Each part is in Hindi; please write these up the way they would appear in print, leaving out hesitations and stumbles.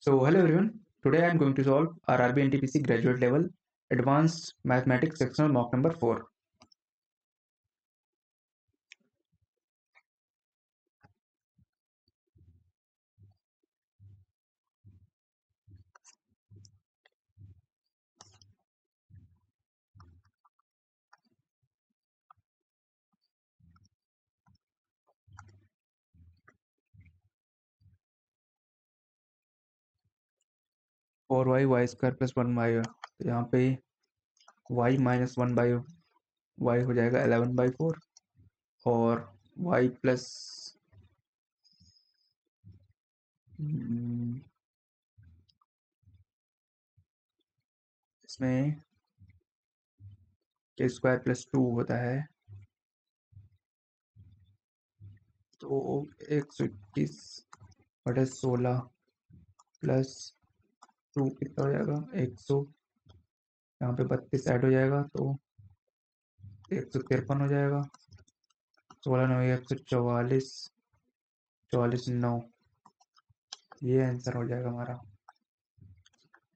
So, hello everyone. Today I am going to solve RRB NTPC graduate level advanced mathematics sectional mock number 4. Four y square plus one y, तो यहाँ पे y minus one by y हो जाएगा 11/4 और y प्लस इसमें के स्क्वायर प्लस टू होता है, तो 121/16 प्लस टू कितना हो जाएगा 100। यहाँ पे 32 ऐड हो जाएगा तो 153 हो जाएगा। 16 9 144, 44 9, ये आंसर हो जाएगा हमारा।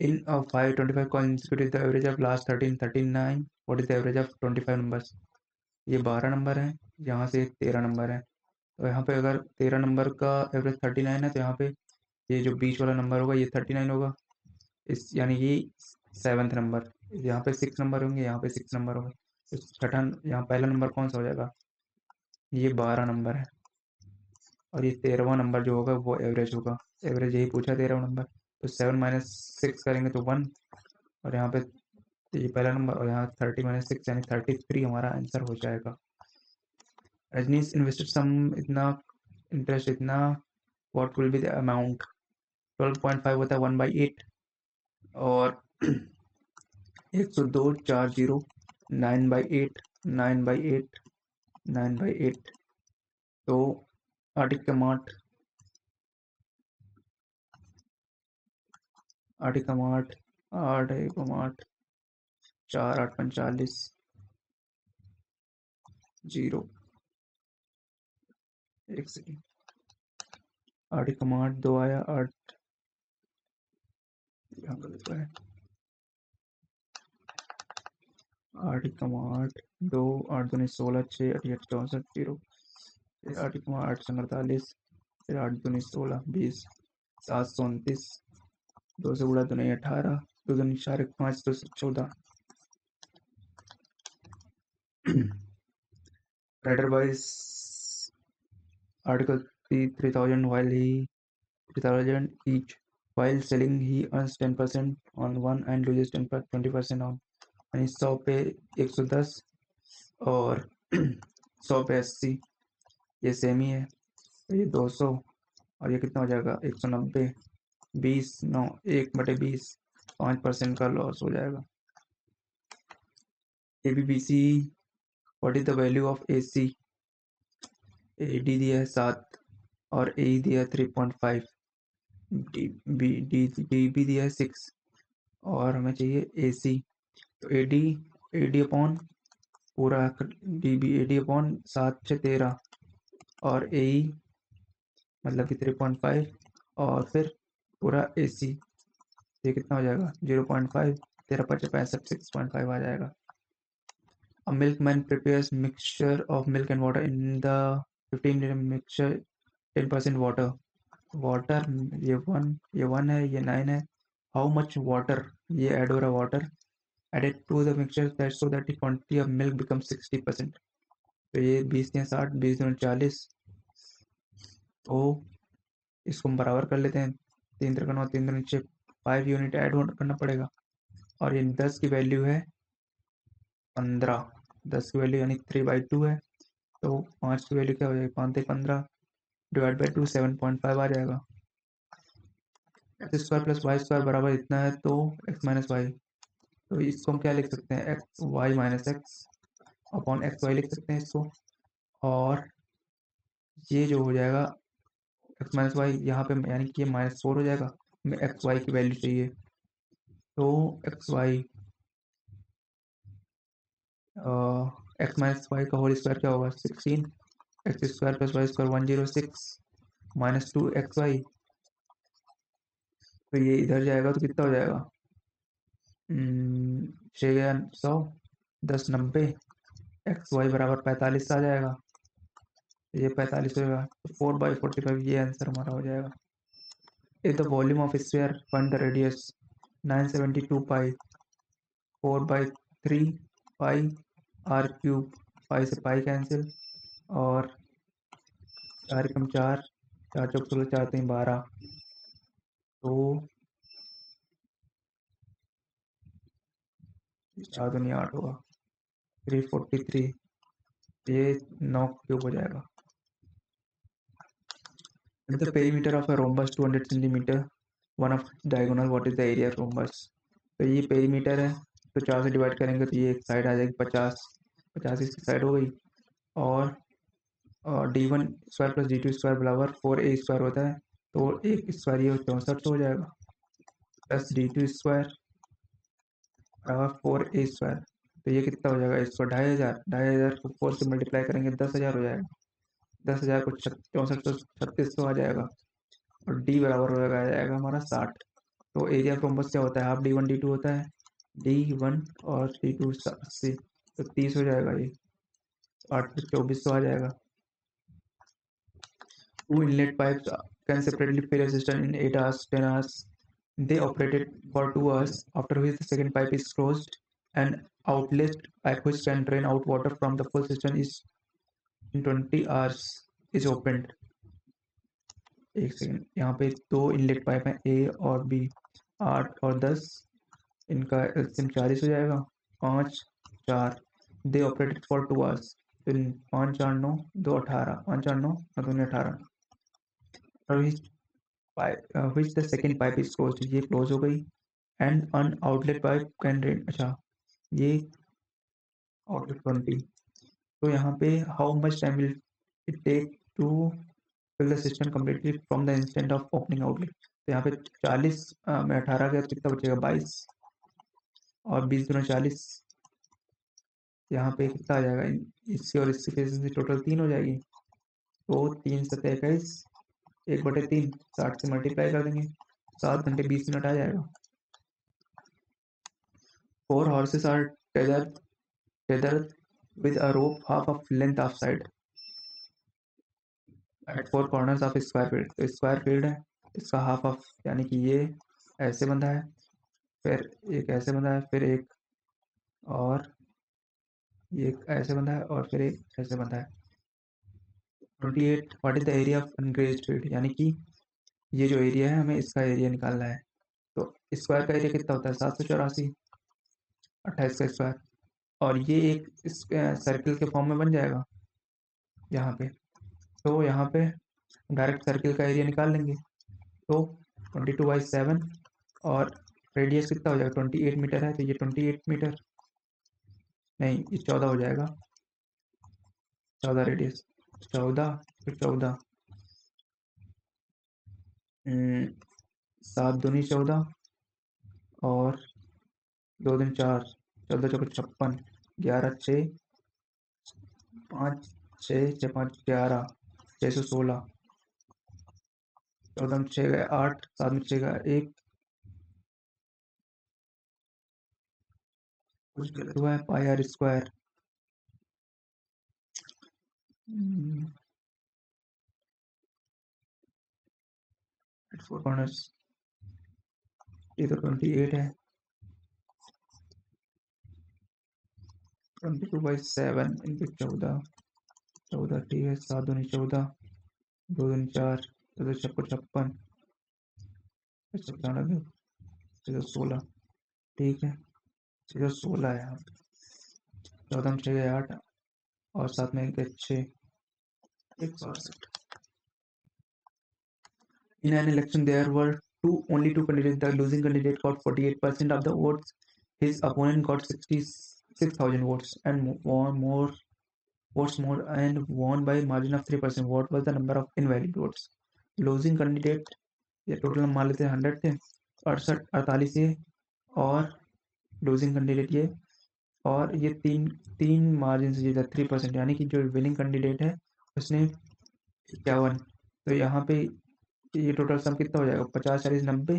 इन 525 consecutive the average of last 39, what is the average of 25 numbers? ये 12 नंबर है, यहाँ से 13 नंबर है, तो यहाँ पे अगर 13 नंबर का एवरेज 39 है तो यहाँ पे ये जो बीच वाला नंबर होगा ये 39 होगा, इस यानी कि 7th नंबर। यहाँ पे 6 नंबर होंगे, यहाँ पे 6 नंबर होंगे, तो छठा यहाँ पहला नंबर कौन सा हो जाएगा, ये 12 नंबर है, और ये 13वां नंबर जो होगा वो एवरेज होगा। एवरेज यही पूछा 13वां नंबर, तो 7 - 6 करेंगे तो 1, और यहाँ पे ये पहला नंबर, और यहाँ 30 - 6 यानी 33 हमारा आंसर हो जाएगा। रजनीश इन्वेस्टेड सम इतना, इंटरेस्ट इतना, what will be the amount? 12.5 होता है 1/8, और 102 40 9/8 9/8 9/8, तो 8 8 8 4 8 45 0। एक सेकेंड, 8 2 आया, 8 यहाँ पर लिखा है 8 2 8 दूनी 16 6 8 8 64 0, फिर 8 8 फिर 8 दूनी 16 20 729, 2 से गुणा 2 18, 2 दूनी 4 1 5 2 से 14। Writer buys article 3000 while he 3000 each. While selling he earns 10% on one and loses 20% on, यानी 100 पे 110 और 100 पे 80, ये सेम ही है, तो ये 200, और ये कितना हो जाएगा 190, 20 9 1/20, 5% का लॉस हो जाएगा। ABBC, what is the value of AC? AD दिया है 7 और AE दिया है 3.5, DB दिया है 6, और हमें चाहिए AC, तो AD अपॉन पूरा DB AD अपॉन 7 से 13, और AE मतलब कि 3.5, और फिर पूरा AC, ये कितना हो जाएगा 0.5, 13 5 65, 6.5 आ जाएगा। A milkman prepares mixture of milk and water in the 15-liter mixture 10% water. Water, ये वन है, ये 9 है। हाउ मच वाटर, ये ऐड हो रहा है water, added to the mixture that so that the quantity of milk becomes 60%। तो ये 20 या 60, 20 दूनी 40, तो इसको हम बराबर कर लेते हैं, 3 3 9 3 दूनी 6, 5 यूनिट ऐड करना पड़ेगा, और ये 10 की वैल्यू है 15, 10 की वैल्यू यानी 3/2 है, तो 5 की वैल्यू क्या हो जाएगी 5 3 15 डिवाइड बाई 2 7.5 आ जाएगा। X square plus y square बराबर इतना है, तो एक्स माइनस वाई, तो इसको हम क्या लिख सकते हैं, x y minus x upon x y लिख सकते हैं इसको, और ये जो हो जाएगा एक्स माइनस वाई, यहाँ पे यानी कि ये -4 हो जाएगा, हमें एक्स वाई की वैल्यू चाहिए, तो x y x minus y का होल स्क्वायर क्या होगा 16, x square plus y square 106 -2 x y, तो ये इधर जाएगा तो कितना हो जाएगा? 6 गया 100, 10 90, एक्स वाई बराबर 45 आ जाएगा। तो ये 45 होगा, तो 4/45 ये आंसर हमारा हो जाएगा। If the volume of sphere find the radius 972 pi, 4/3 pi r cube, pi से पाई कैंसिल, और 4 एकम 4, 4 चौक 16, 4 3 12, तो 4 दूनी 8 होगा, 343, ये 9 क्यूब हो जाएगा। If the perimeter of a rhombus 200 centimeter, one of diagonal, what is the area of rhombus? तो ये पेरीमीटर है, तो 4 से डिवाइड करेंगे तो ये एक साइड आ जाएगी 50, 50 इसकी साइड हो गई, और d1 square plus d2 square बराबर 4a स्क्वायर होता है, तो एक स्क्वायर ये 64 हो जाएगा, प्लस d2 स्क्वायर बराबर 4a स्क्वायर, तो ये कितना हो जाएगा? इसको 2500, 2500 को 4 से मल्टीप्लाई करेंगे 10,000 हो जाएगा, 10,000 को 64 3600 आ जाएगा, और डी बराबर हो जाएगा हमारा 60। तो एरिया ऑफ रोम्बस क्या होता है? हाफ d1 d2 होता है, d1 और d2 80, तो 30 हो जाएगा, ये 8 2400 आ जाएगा। Two inlet pipes can separately fill a cistern in 8 hours, 10 hours. They operated for 2 hours, after which the second pipe is closed. An outlet pipe which can drain out water from the full cistern is in 20 hours is opened. एक सेकेंड, यहाँ पे 2 इनलेट पाइप हैं, ए और बी, 8 और 10, इनका एलसीएम 40 हो जाएगा, 5 4, दे ऑपरेटेड फॉर 2 आवर्स, तो 5 4 9 2 18, 5 4 9 2 18, और which the second pipe is closed, ये क्लोज हो गई, and an outlet pipe can drain, अच्छा ये आउटलेट 20, तो यहाँ पे how much time will it take to fill the system completely from the instant of opening outlet, तो यहाँ पे 40 में 18 का कितना बचेगा? 22, और 20 दूना 40, यहाँ पे कितना आ जाएगा? इसकी और इसकी एफिशिएंसी टोटल 3 हो जाएगी, तो 3 7 21, 1/3, 60 से मल्टीप्लाई कर देंगे, 7 घंटे 20 मिनट आ जाएगा। 4 horses are tethered with a rope half of length of side at 4 corners of square field, तो स्क्वायर फील्ड है, इसका हाफ ऑफ, यानी कि ये ऐसे बंधा है, फिर एक ऐसे बंधा है, फिर एक, और ये एक ऐसे बंधा है, और फिर एक ऐसे बंधा है। 28 what is the area of ungrazed field, यानी कि ये जो एरिया है हमें इसका एरिया निकालना है, तो स्क्वायर का एरिया कितना होता है? 784, 28 का स्क्वायर, और ये एक सर्किल के फॉर्म में बन जाएगा यहाँ पे, तो यहाँ पे डायरेक्ट सर्किल का एरिया निकाल लेंगे, तो 22/7, और रेडियस कितना हो जाएगा? 28 मीटर है, तो ये 28 मीटर, नहीं ये 14 हो जाएगा, 14 रेडियस, 14 फिर 14, 7 दूनी 14, और 2 दिन 4, 14 चौको 56, 11 6, 5 6 6 5 11, 616, 14 में 6 गए 8, 7 में 6 गए 1, कुछ गलत हुआ है, पाई आर स्क्वायर, एट 4 कॉर्नर्स, ये तो 28 है, 22/7 इनके 14, 14 ठीक है, 7 दूनी 14, 2 दूनी 4, 14 छक्को 56, 95, 16, ठीक है, 16 है यहाँ पे, 14 में 6 गए 8, और 7 में 1 गए 6, 168। In an election, there were only two candidates. The losing candidate got 48% of the votes. His opponent got 66,000 votes and won and won by a margin of 3%. What was the number of invalid votes? Losing candidate, ये टोटल हम मान लेते हैं 100 थे, 68 48 ये, और लूजिंग कैंडिडेट ये, और ये तीन मार्जिन से जीता 3%, यानी कि जो विनिंग कैंडिडेट है उसने 51, तो यहाँ पे ये टोटल सम कितना हो जाएगा? 50 40 90,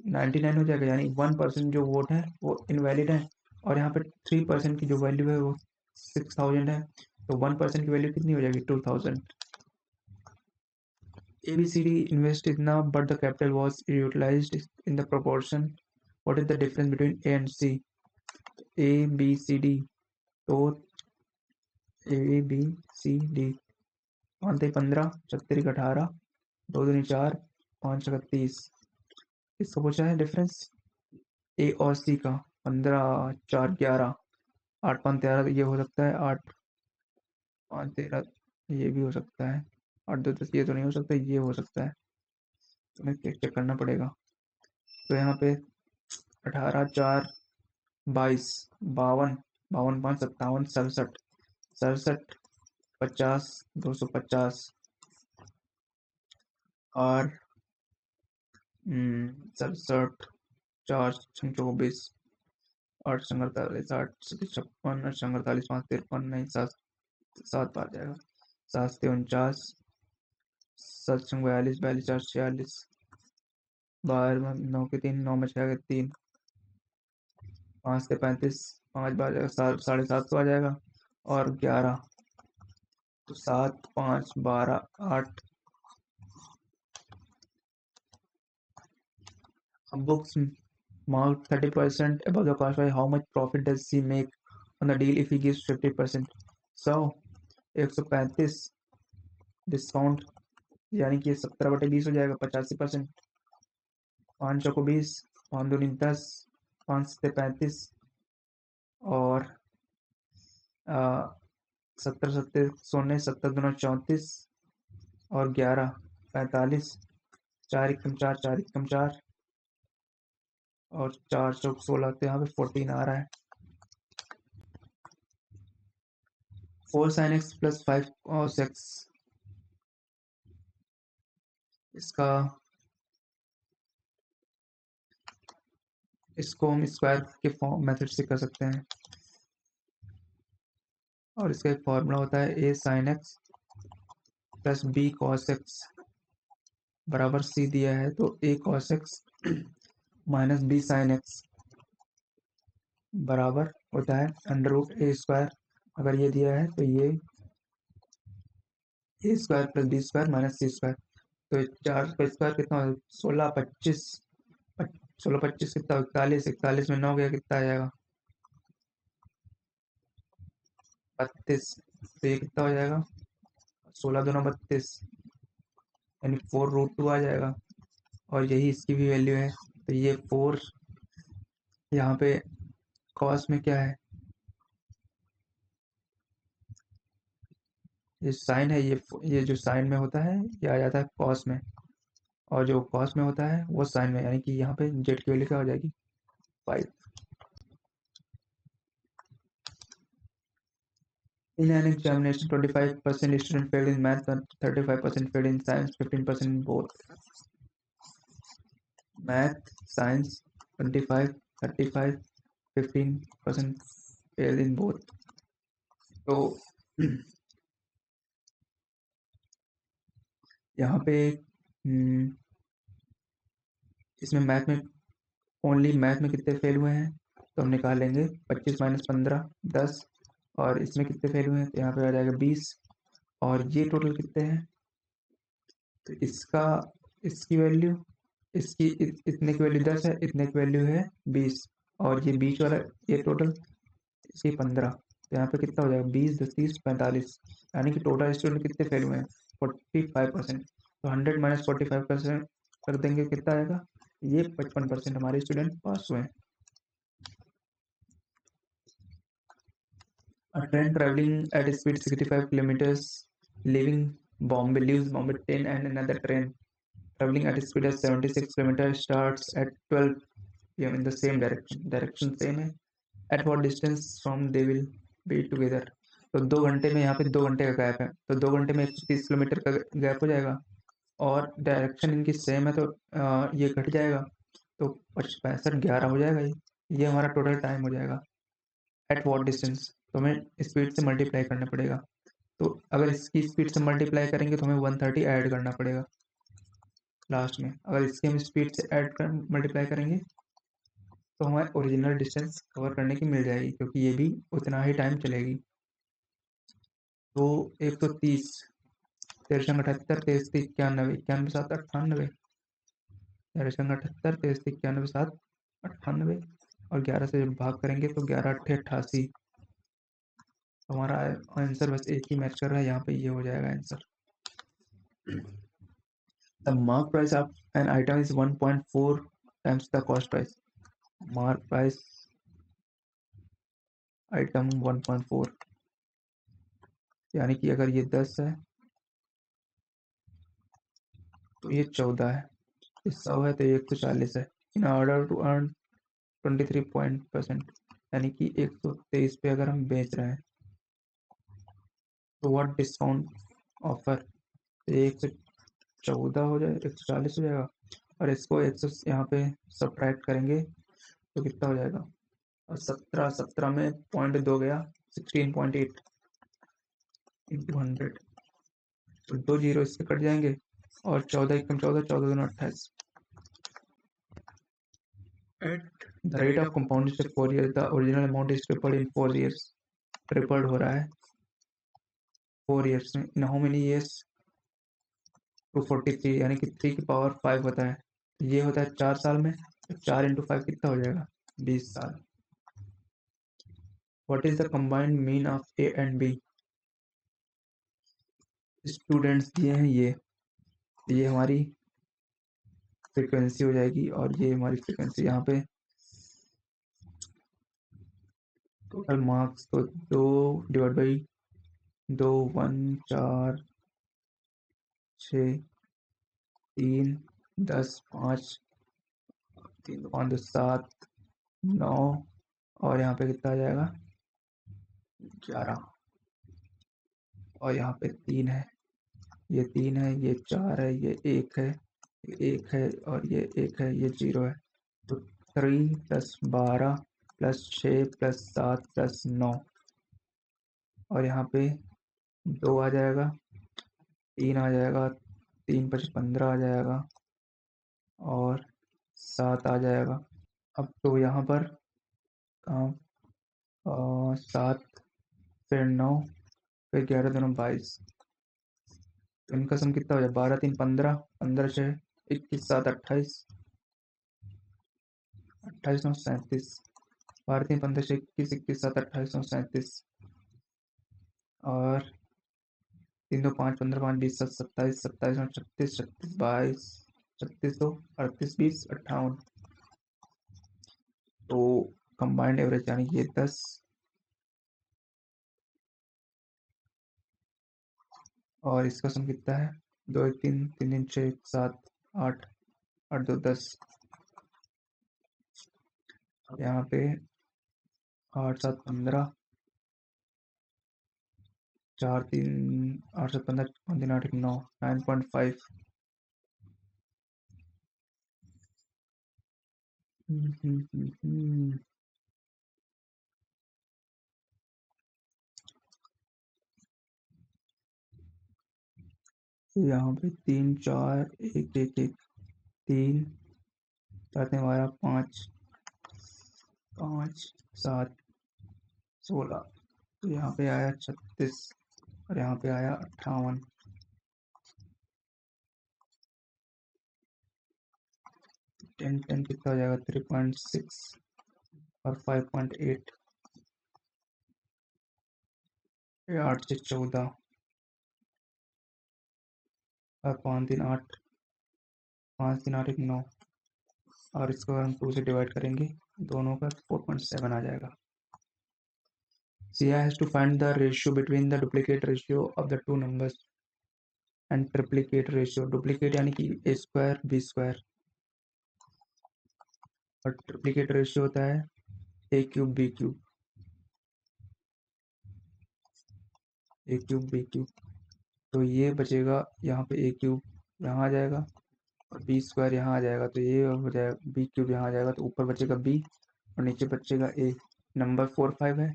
99 हो जाएगा, यानी 1% जो वोट है वो इनवैलिड है, और यहाँ पे 3% की जो वैल्यू है वो 6000 है, तो 1% की वैल्यू कितनी हो जाएगी 2000। ABCD invested now but the capital was utilized in the proportion. What is the difference between A and C? ABCD, तो ABCD 5 15 36 18 2 दूनी 4 5 31, इसको पूछा है डिफरेंस ए और सी का। 15 4 11 8 5 13, ये हो सकता है 8 5 13, ये भी हो सकता है 8 2 10, ये तो नहीं हो सकता, ये हो सकता है, तुम्हें चेक करना पड़ेगा। तो यहाँ पे 18 4 22 52 52 5 57 67 67 50 250 और 67 4 24 8 48 8 56 8 48 5 53, नहीं 7 7 आ जाएगा, 7 से 49 7 42 42 4 46 12 9 के 3 9 में 6 के 3 5 से 35 5 बार जाएगा 750 आ जाएगा, और 11 तो 7 5 12 8। Books marked 30% above the cost price. How much profit does he make on the deal if he gives 50%? 135 discount, यानी कि 17/20 हो जाएगा 85%। 5 को 20, 5 दूनी 10, 5 से 35 और 70 70 सोने 70 दूना 34 और 11 45, 4 एकम 4 4 एकम 4 और 4 चौक 16, तो यहाँ पे 14 आ रहा है। 4 sin x plus 5 cos x, इसका इसको हम स्क्वायर के फॉर्म मेथड से कर सकते हैं, और इसका एक फॉर्मूला होता है a sin x plus b cos x बराबर c दिया है, तो a cos x minus b sin x बराबर होता है अंडर रूट ए स्क्वायर। अगर ये दिया है तो ये a square plus b square minus c square, तो 4 का स्क्वायर कितना हो, 16 25 16 25 कितना 41, 41 में 9 गया कितना आ जाएगा 32, तो ये कितना हो जाएगा 16 दूना 32, यानी 4√2 आ जाएगा, और यही इसकी भी वैल्यू है। तो ये 4 यहाँ पे कॉस में क्या है, ये साइन है, ये जो साइन में होता है ये आ जाता है कॉस में, और जो कॉस में होता है वो साइन में, यानी कि यहाँ पे जेड की वैल्यू क्या हो जाएगी 5। In an examination, 25% student failed in math, and 35% failed in science, 15% in both. Math, science, 25, 35, 15% failed in both. तो यहाँ पे इसमें मैथ में ओनली मैथ में कितने फेल हुए हैं, तो हम निकाल लेंगे 25 माइनस 15 10, और इसमें कितने फेल हुए हैं, तो यहाँ पे आ जाएगा 20, और ये टोटल कितने हैं, तो इसकी वैल्यू इतने की वैल्यू 10 है, इतने की वैल्यू है 20, और ये बीच वाला ये टोटल इसकी 15, तो यहाँ पे कितना हो जाएगा 20 10 30 45, यानी कि टोटल स्टूडेंट कितने फेल हुए हैं 45%। तो 100 माइनस 45% कर देंगे, कितना आएगा, ये 55% हमारे स्टूडेंट पास हुए हैं। A train traveling at speed 65 kilometers leaves Bombay 10, and another train traveling at speed of 76 kilometers starts at 12 p.m. in the same direction. Direction same है. At what distance from they will be together? तो 2 घंटे में यहाँ पे 2 घंटे का गैप है, तो 2 घंटे में 130 किलोमीटर का गैप हो जाएगा, और डायरेक्शन इनकी सेम है, तो ये घट जाएगा, तो 65 11 हो जाएगा, ये हमारा टोटल टाइम हो जाएगा। एट वॉट डिस्टेंस, तो हमें स्पीड से मल्टीप्लाई करना पड़ेगा, तो अगर इसकी स्पीड से मल्टीप्लाई करेंगे तो हमें 130 ऐड करना पड़ेगा। लास्ट में। अगर इसकी हम स्पीड से ऐड कर मल्टीप्लाई करेंगे तो हमें ओरिजिनल डिस्टेंस कवर करने की मिल जाएगी, क्योंकि ये भी उतना ही टाइम चलेगी। तो 130, 13 23 91, 91 7 98, 13 23 91 7 98, और 11 से जब भाग करेंगे तो 11 8 88। हमारा आंसर बस एक ही मैच कर रहा है, यहाँ पे ये हो जाएगा answer. The mark price of an item is 1.4 times the cost price. Mark price item 1.4, यानी कि अगर ये 10 है तो ये 14 है, ये 100 है तो ये 140 है। इन ऑर्डर टू अर्न 23% यानी कि 123 पे अगर हम बेच रहे हैं तो व्हाट डिस्काउंट ऑफर, 114 हो जाए, 140 हो जाएगा, और इसको 100 यहाँ पे सब्ट्रैक्ट करेंगे तो कितना हो जाएगा, और 17 में 0.2 गया, 16.8 इंटू 100, तो 2 जीरो इससे कट जाएंगे, और 14 एकम 14, 14 दूना 28। At the rate of compound interest 4 years, the original amount is tripled in 4 years. Tripled हो रहा है 4 years में। In how many years? 243, यानी कि 3 की पावर 5 होता है। ये होता है 4 साल में, तो 4 इंटू 5 कितना हो जाएगा, 20 साल। What is the combined mean of A and B? Students दिए हैं ये हमारी फ्रीक्वेंसी हो जाएगी, और ये हमारी फ्रीक्वेंसी। यहाँ पे टोटल मार्क्स तो 2 डिवाइड बाई 2, 1 4 6 3 10 5 3 5 2 7 9, और यहाँ पे कितना आ जाएगा 11, और यहाँ पे 3 है, ये 3 है, ये 4 है, ये 1 है, ये 1 है, और ये 1 है, ये 0 है। तो 3 + 12 + 6 + 7 + 9, और यहाँ पे 2 आ जाएगा, 3 आ जाएगा, 3 × 5 = 15 आ जाएगा, और 7 आ जाएगा। अब तो यहाँ पर 7 फिर 9 फिर 11 दूना 22, तो इनका सम कितना हो जाए, 12 3 15, 15 6 21 7 28, 28 9 37, 12 3 15 6 21 21 7 28 9 37, और 3 2 5 15 5 20 7 27 27 9 36 36 22 36 2 38 20 58। तो कंबाइंड एवरेज यानी कि ये 10, और इसका सम कितना है, 2 1 3 3 3 6 7 8 8 2 10, यहाँ पे 8 7 15, 4 3 8 7 15 5 3 8 1 9, 9.5। तो यहाँ पे 3 4 1 1 1 3 साथ में हमारा 5 5 7 16, तो यहाँ पे आया 36, और यहाँ पे आया 58। 10 10 कितना हो जाएगा, 3.6, और 5.8, 8 से 14, और 5 3 8, 5 3 8 1 9, और इसको हम 2 से डिवाइड करेंगे दोनों का, 4.7 आ जाएगा। Sia has to find the ratio between the duplicate ratio of the two numbers and triplicate ratio. Duplicate यानी कि a square b square, और ट्रिप्लीकेट रेशियो होता है a cube b cube, a cube b cube. तो ये बचेगा, यहाँ पे a क्यूब यहाँ आ जाएगा, और b स्क्वायर यहाँ आ जाएगा, तो ये हो जाएगा b क्यूब यहाँ आ जाएगा, तो ऊपर बचेगा b और नीचे बचेगा a। नंबर 4 5 है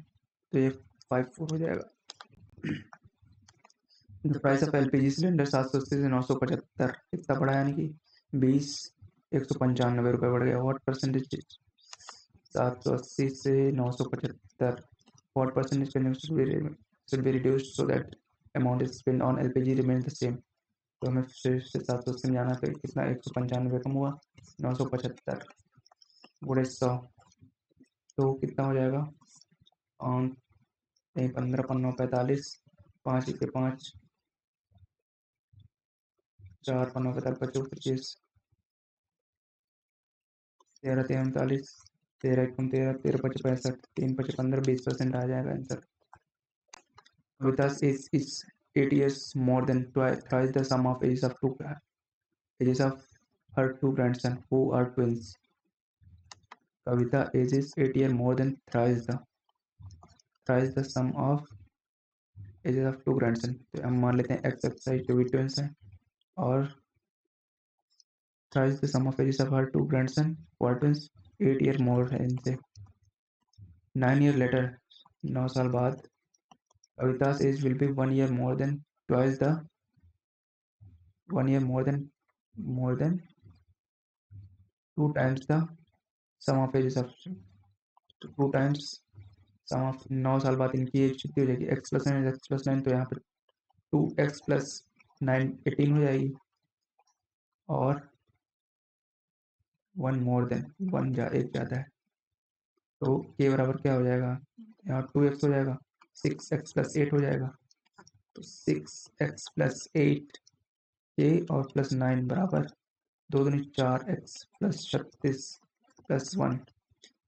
तो ये 5 4 हो जाएगा। The price of LPG cylinder 780 से 975 कितना बढ़ा, यानी कि 20 195 रुपये बढ़ गया। व्हाट परसेंटेज 780 से 975, what percentage consumption should be reduced so that amount is spent on LPG remains the same। तो हमें फिर से 780 में जाना, फिर कितना 195 कम हुआ, 975 गुणे 100, तो कितना हो जाएगा, नहीं 15 15 45, 5 1 5, 4 15 45 25 25, 13 13 39, 13 1 13, 13 5 65, 3 5 15, 20% आ जाएगा answer. Kavita's age is 8 years more than thrice the sum of ages of her two grandsons who are twins। Kavita ages 8 years more than thrice the sum of ages of two grandsons। तो हम मान लेते हैं x एक्साइज जो भी ट्विंस हैं, और thrice the sum of ages of her two grandsons who are twins 8 year more है इनसे। 9 year later, 9 साल बाद, Kavita's age will be 1 year more than twice the 1 year more than 2 times the sum of ages of 2 times sum of 9 साल बाद इनकी एज कितनी हो जाएगी, x प्लस 9 x प्लस 9, तो यहाँ पर 2x प्लस 9 18 हो जाएगी, और 1 मोर देन 1 एक ज़्यादा है, तो k बराबर क्या हो जाएगा, यहाँ 2x हो जाएगा, 6x प्लस 8 हो जाएगा, तो 6x प्लस 8 k और प्लस 9 बराबर 2 दूनी 4x प्लस 36 प्लस 1,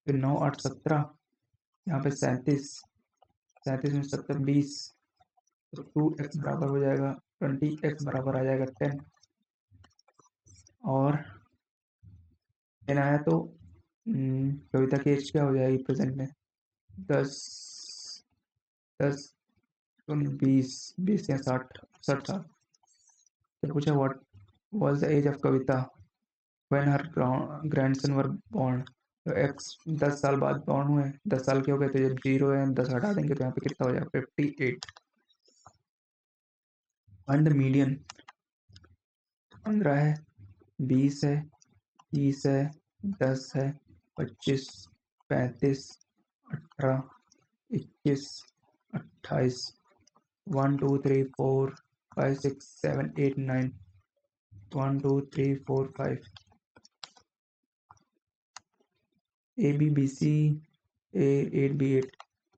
फिर 9 8 17, यहाँ पे 37, 37 में 70 20, तो 2x बराबर हो जाएगा 20x बराबर आ जाएगा 10, और 10 आया तो कविता की एज क्या हो जाएगी प्रेजेंट में, 10 10 20 20 या 60 साल। तो पूछा what was the age of Kavita when her grandson were born. तो एक्स 10 साल बाद बॉर्न हुए, 10 साल के हो गए, तो जब 0 है 10 हटा देंगे तो यहाँ पे कितना हो जाएगा 58। फाइंड द मीडियन, 15 है, 20 है, 30 है, 10 है, 25, 35, 18, 21, 28, 1 2 3 4 5 6 7 8 9, 1 2 3 4 5, A B B C A 8 B 8,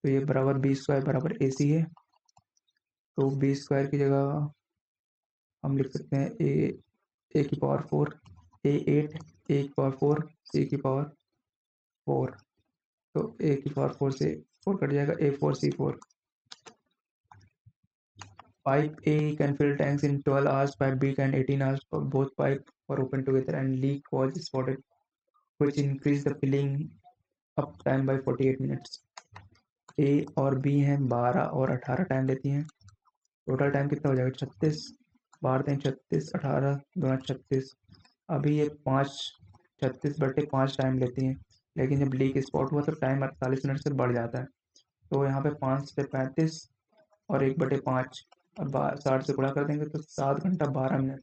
तो ये बराबर बी स्क्वायर बराबर ए सी है, तो बी स्क्वायर की जगह हम लिख सकते हैं ए की पावर 4, ए 8, ए की पावर 4, सी की पावर 4, तो ए की पावर 4 से 4 कट जाएगा, ए 4 सी 4। Pipe A can fill tanks in 12 hours, pipe B can 18 hours, both pipes were open together and leak was spotted, which increased the filling up time by 48 minutes। A और B हैं 12 और 18 टाइम लेती हैं, टोटल टाइम कितना हो जाएगा 36, 12 36, 18 2 36, अभी ये 5 36/5 टाइम लेती हैं, लेकिन जब लीक स्पॉट हुआ तो टाइम 48 मिनट से बढ़ जाता है, तो यहाँ पे 5 से 35 और 1/5 और 60 से गुणा कर देंगे तो 7 घंटा 12 मिनट,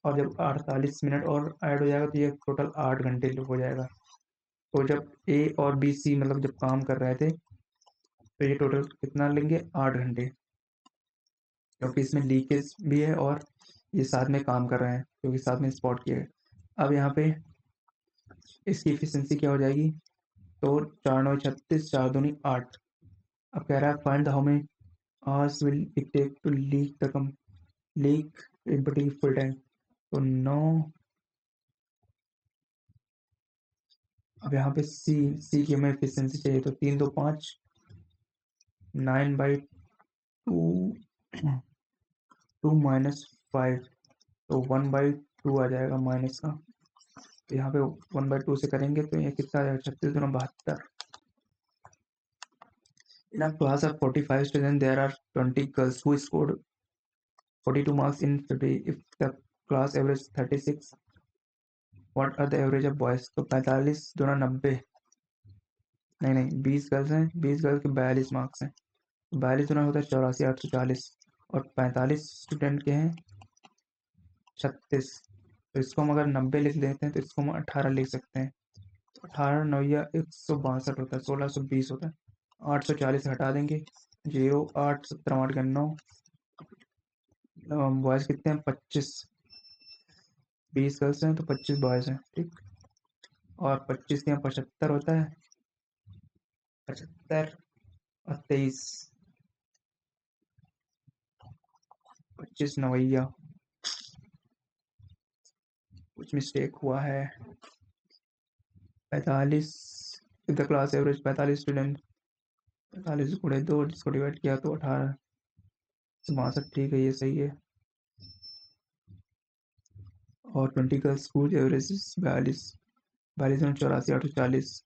और जब 48 मिनट और ऐड हो जाएगा तो ये टोटल 8 घंटे हो जाएगा। तो जब ए और बी सी मतलब जब काम कर रहे थे तो ये टोटल कितना लेंगे 8 घंटे, क्योंकि इसमें लीकेज भी है और ये साथ में काम कर रहे हैं क्योंकि साथ में स्पॉट किया है। अब यहाँ पे इसकी एफिशिएंसी क्या हो जाएगी, तो 4 9 36, 4 दूनी 8। अब कह रहा है find how many hours will it take to leak empty full tank, तो 9। अब यहाँ पे सी की हमें एफिशिएंसी चाहिए, तो 3 2 5, 9/2 2 माइनस 5, तो 1/2 आ जाएगा माइनस का, तो यहाँ पे 1/2 से करेंगे तो ये कितना आ जाएगा 36 दूना 72। In a class of 45 students there are 20 girls who scored 42 marks in 50, if the class average 36, what are the average of boys। तो 45 दूना 90, नहीं 20 गर्ल्स हैं, 20 गर्ल्स के 42 मार्क्स हैं, 42 गुना होता है 84 840, और 45 स्टूडेंट के हैं 36, तो इसको हम अगर 90 लिख लेते हैं तो इसको हम 18 लिख सकते हैं। तो 18 नौया 162 होता है, 1620 होता है। 840 हटा देंगे, 0 8 17 8 का 9। बॉयज़ कितने हैं? 25। 20 गर्ल्स हैं तो 25 बॉयज़ हैं, ठीक। और 25 के यहाँ 75 होता है, 75 और 23, 25 नवैया। कुछ मिस्टेक हुआ है। 45 द क्लास एवरेज 45 स्टूडेंट, 45 गुणे 2 जिसको डिवाइड किया तो 18 62, ठीक है, ये सही है। और 20 का स्कूल एवरेज 42, 42 में 84 840,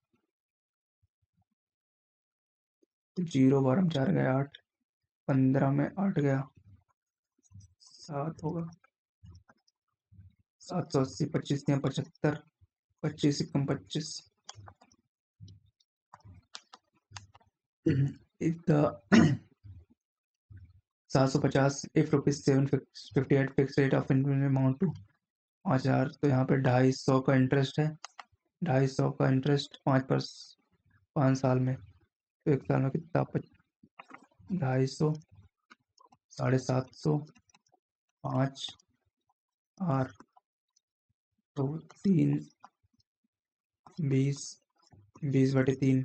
0 12 में 4 गया 8, 15 में 8 गया 7 होगा, 780, 25 दिया 75, 25 से कम 25। If the 750 if rupees 758 fixed rate of investment amount to 5,000, तो यहाँ पे 250 का इंटरेस्ट है, 250 का इंटरेस्ट 5 साल में, तो एक साल में कितना? 250, 750, 5 आर, तो 3, 20, 20/3।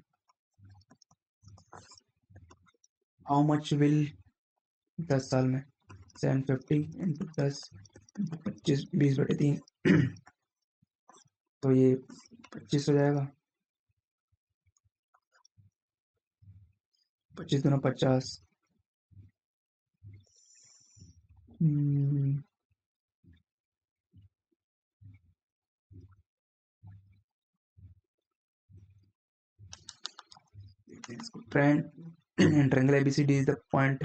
हाउ मच विल 10 साल में 750 इंटू 10 इंटू 25, 20/3 तो ये 25 हो जाएगा। 25 दूना 50, trend triangle ABCD is the point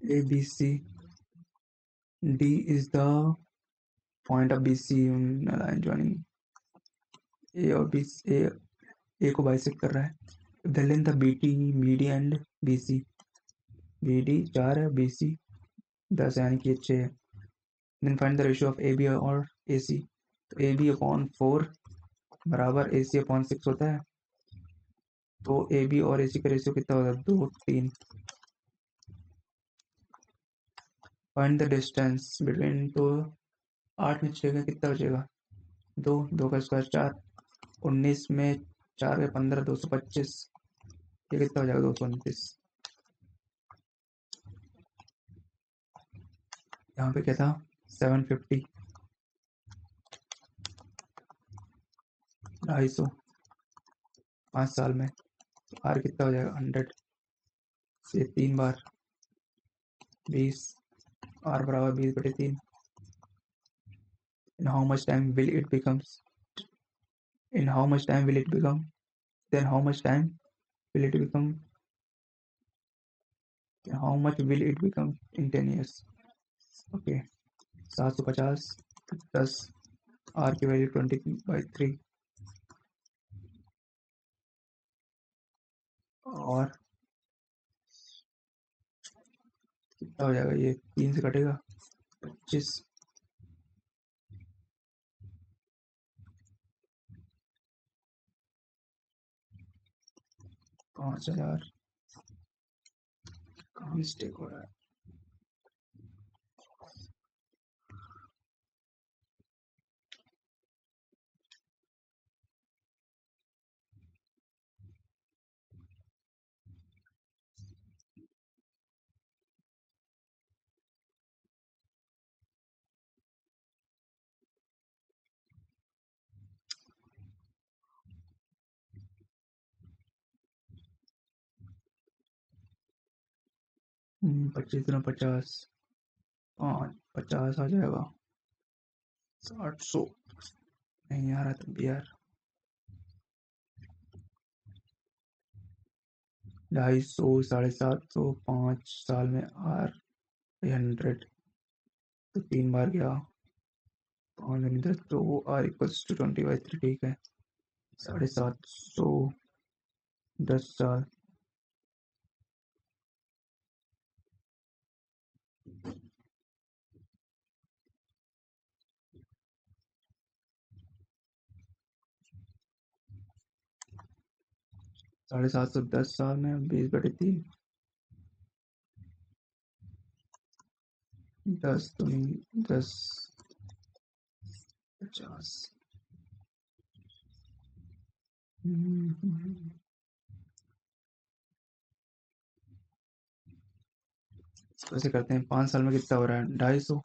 ABC, D is the point of BC in a line joining A और B, A को बाइसेक्ट कर रहा है। The length of BT, BD and BC, BD 4 है, BC 10 यानी कि 6 है। Then find the ratio of AB और AC, तो AB अपॉन 4 बराबर AC अपॉन 6 होता है, तो AB और AC का रेशियो कितना होता है? 2 3। फाइंड द डिस्टेंस बिटवीन, तो 8 में 6 का कितना बचेगा? 2, 2 का स्क्वायर 4, 19 में 4 का 15, 225, ये कितना हो जाएगा? 229। यहाँ पे क्या था? 750, 250 5 साल में, तो आर कितना हो जाएगा? 100 से 3 बार 20, आर बराबर 20/3। in how much time will it becomes in how much time will it become then how much time will it become how much will it become in 10 years? okay, 750 10, are की वैल्यू 20/3, और कितना हो जाएगा? ये 3 से कटेगा 25, 5,000। कहाँ मिस्टेक हो रहा है? 25 गुना 50, 5 50 आ जाएगा। 800 नहीं आ रहा तब भी यार। 250, 750, 5 साल में आर 100, तो 3 बार गया 5 तो आर इक्वल्स टू 20/3, ठीक है। 750 10 साल, 750 साल में 20/3, 10 दूनी 10, 50। इसको ऐसे करते हैं, 5 साल में कितना हो रहा है 250,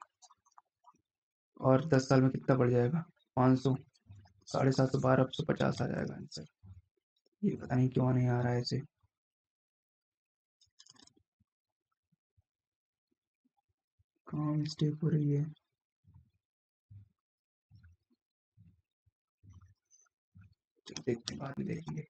और 10 साल में कितना बढ़ जाएगा 500, 750 1250 आ जाएगा आंसर। ये पता नहीं क्यों नहीं आ रहा है ऐसे। कहाँ मिस्टेक हो रही है। चलो देखते हैं, बाद में देखेंगे।